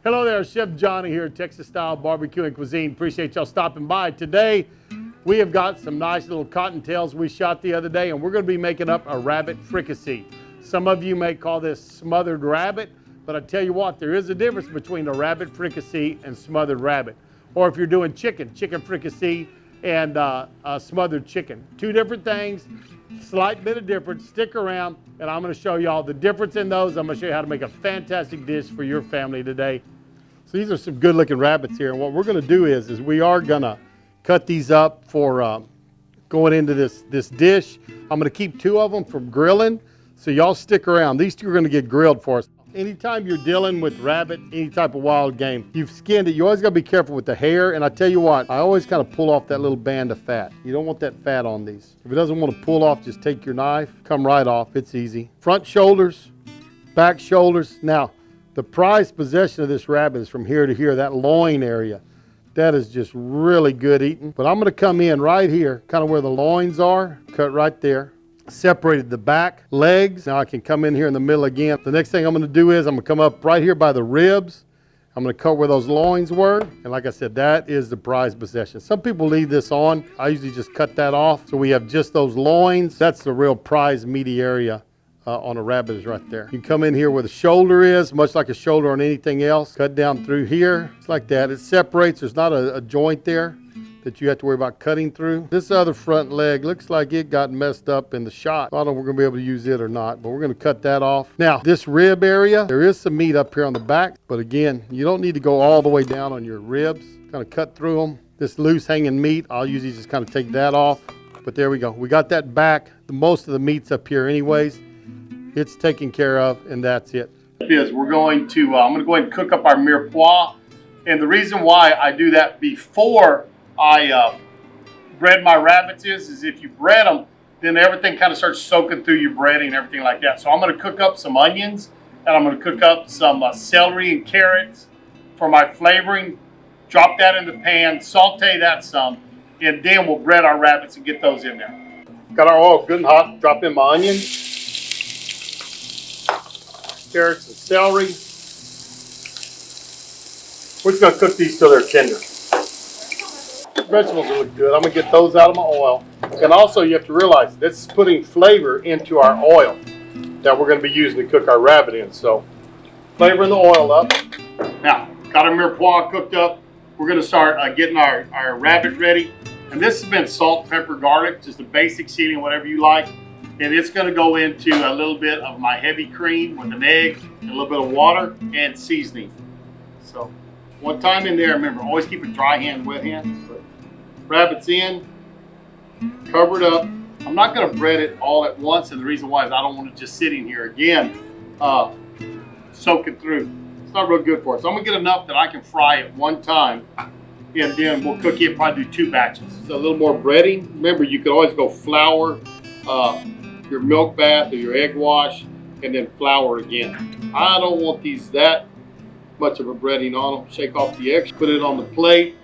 Hello there, Chef Johnny here at Texas Style Barbecue and Cuisine. Appreciate y'all stopping by. Today, we have got some nice little cottontails we shot the other day, and we're gonna be making up a rabbit fricassee. Some of you may call this smothered rabbit, but I tell you what, there is a difference between a rabbit fricassee and smothered rabbit. Or if you're doing chicken fricassee and smothered chicken. Two different things, slight bit of difference. Stick around, and I'm gonna show y'all the difference in those. I'm gonna show you how to make a fantastic dish for your family today. So these are some good looking rabbits here, and what we're gonna do is we are gonna cut these up for going into this dish. I'm gonna keep two of them from grilling, so y'all stick around. These two are gonna get grilled for us. Anytime you're dealing with rabbit, any type of wild game, you've skinned it, you always gotta be careful with the hair, and I tell you what, I always kind of pull off that little band of fat. You don't want that fat on these. If it doesn't want to pull off, just take your knife, come right off, it's easy. Front shoulders, back shoulders. Now, the prized possession of this rabbit is from here to here, that loin area. That is just really good eating. But I'm gonna come in right here, kind of where the loins are, cut right there. Separated the back legs. Now I can come in here in the middle again. The next thing I'm gonna do is I'm gonna come up right here by the ribs. I'm gonna cut where those loins were. And like I said, that is the prized possession. Some people leave this on. I usually just cut that off. So we have just those loins. That's the real prized meaty area on a rabbit is right there. You can come in here where the shoulder is, much like a shoulder on anything else. Cut down through here. It's like that. It separates. There's not a joint there that you have to worry about cutting through. This other front leg looks like it got messed up in the shot. I don't know if we're gonna be able to use it or not, but we're gonna cut that off. Now, this rib area, there is some meat up here on the back, but again, you don't need to go all the way down on your ribs. Kind of cut through them. This loose hanging meat, I'll usually just kind of take that off, but there we go. We got that back. Most of the meat's up here anyways. It's taken care of, and that's it. We're going to, I'm gonna go ahead and cook up our mirepoix, and the reason why I do that before I bread my rabbits is if you bread them, then everything kind of starts soaking through your breading and everything like that. So I'm going to cook up some onions, and I'm going to cook up some celery and carrots for my flavoring. Drop that in the pan, saute that some, and then we'll bread our rabbits and get those in there. Got our oil good and hot. Drop in my onions, carrots, and celery. We're just going to cook these till they're tender. Vegetables look good. I'm gonna get those out of my oil. And also you have to realize this is putting flavor into our oil that we're gonna be using to cook our rabbit in. So flavoring the oil up. Now, got our mirepoix cooked up. We're gonna start getting our rabbit ready. And this has been salt, pepper, garlic, just a basic seasoning, whatever you like. And it's gonna go into a little bit of my heavy cream with an egg, and a little bit of water and seasoning. So one time in there, remember, always keep a dry hand, wet hand. Rabbits in, cover it up. I'm not going to bread it all at once, and the reason why is I don't want it just sitting here again, soaking through. It's not real good for it. So I'm going to get enough that I can fry it one time, and then we'll cook it, probably do 2 batches. So a little more breading. Remember, you can always go flour your milk bath or your egg wash, and then flour again. I don't want these that much of a breading on them. Shake off the eggs, put it on the plate.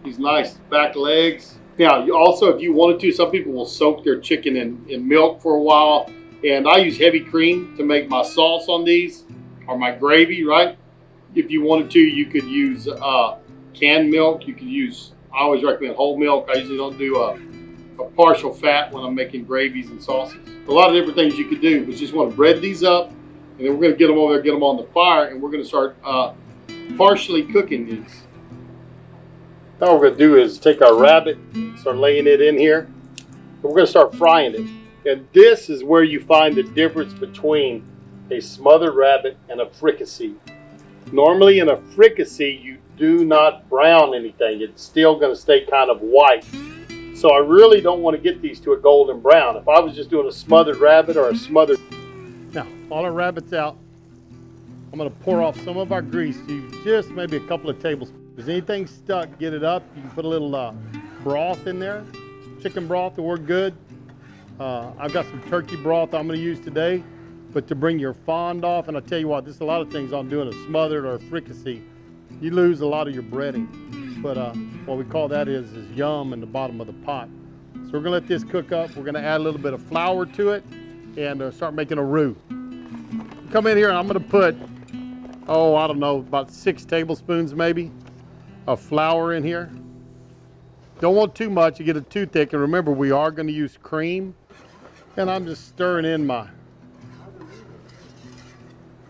These nice back legs. Now, you also, if you wanted to, some people will soak their chicken in milk for a while. And I use heavy cream to make my sauce on these, or my gravy, right? If you wanted to, you could use canned milk. You could use, I always recommend whole milk. I usually don't do a partial fat when I'm making gravies and sauces. A lot of different things you could do, but just want to bread these up. And then we're going to get them over there, get them on the fire, and we're going to start partially cooking these. Now what we're going to do is take our rabbit, start laying it in here, and we're going to start frying it. And this is where you find the difference between a smothered rabbit and a fricassee. Normally in a fricassee, you do not brown anything. It's still going to stay kind of white. So I really don't want to get these to a golden brown. If I was just doing a smothered rabbit or a smothered... Now, all our rabbits out, I'm going to pour off some of our grease, just maybe a couple of tablespoons. If there's anything stuck, get it up. You can put a little broth in there. Chicken broth will work good. I've got some turkey broth I'm going to use today. But to bring your fond off, and I tell you what, there's a lot of things on doing a smothered or a fricassee. You lose a lot of your breading. But what we call that is yum in the bottom of the pot. So we're going to let this cook up. We're going to add a little bit of flour to it and start making a roux. Come in here and I'm going to put oh, I don't know, about 6 tablespoons maybe of flour in here. Don't want too much, you get it too thick. And remember, we are going to use cream. And I'm just stirring in my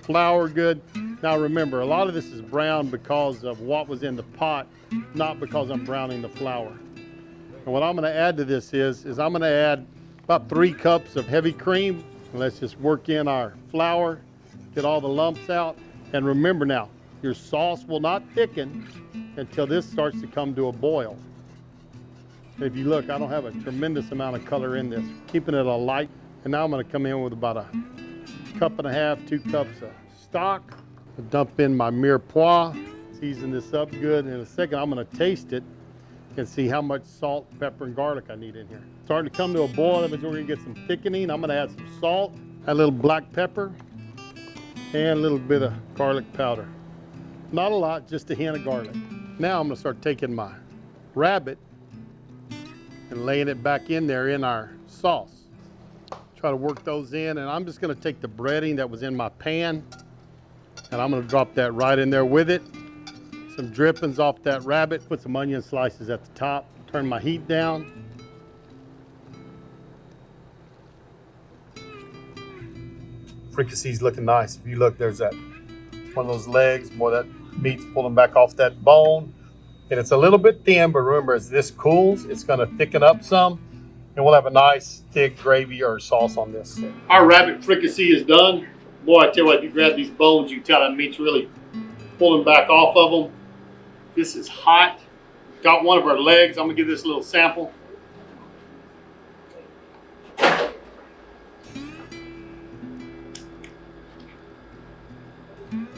flour good. Now remember, a lot of this is brown because of what was in the pot, not because I'm browning the flour. And what I'm going to add to this is I'm going to add about 3 cups of heavy cream. And let's just work in our flour, get all the lumps out. And remember now, your sauce will not thicken until this starts to come to a boil. And if you look, I don't have a tremendous amount of color in this, keeping it a light. And now I'm going to come in with about a 1.5 cups, 2 cups of stock. I'll dump in my mirepoix, season this up good. In a second, I'm going to taste it and see how much salt, pepper, and garlic I need in here. Starting to come to a boil, that means we're going to get some thickening. I'm going to add some salt, add a little black pepper, and a little bit of garlic powder. Not a lot, just a hint of garlic. Now I'm going to start taking my rabbit and laying it back in there in our sauce. Try to work those in, and I'm just going to take the breading that was in my pan, and I'm going to drop that right in there with it. Some drippings off that rabbit, put some onion slices at the top, turn my heat down. Fricassee's looking nice. If you look, there's that one of those legs, more of that meat's pulling back off that bone. And it's a little bit thin, but remember, as this cools, it's going to thicken up some, and we'll have a nice thick gravy or sauce on this. Our rabbit fricassee is done. Boy, I tell you what, if you grab these bones, you can tell that meat's really pulling back off of them. This is hot. Got one of our legs. I'm going to give this a little sample.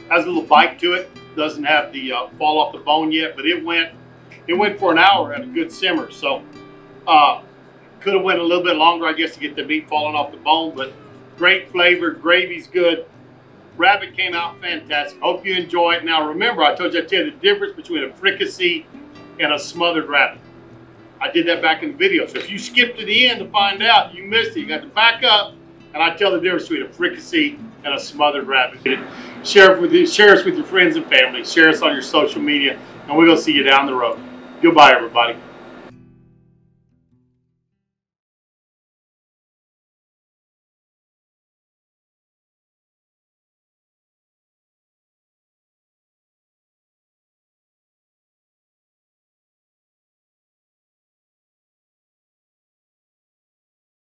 Has a little bite to it. Doesn't have the fall off the bone yet, but it went for an hour at a good simmer. So could have went a little bit longer, I guess, to get the meat falling off the bone, but great flavor. Gravy's good. Rabbit came out fantastic. Hope you enjoy it. Now remember, I told you I'd tell you the difference between a fricassee and a smothered rabbit. I did that back in the video. So if you skip to the end to find out, you missed it. You got to back up, and I tell the difference between a fricassee and a smothered rabbit. Share us with your friends and family. Share us on your social media, and we're going to see you down the road. Goodbye, everybody.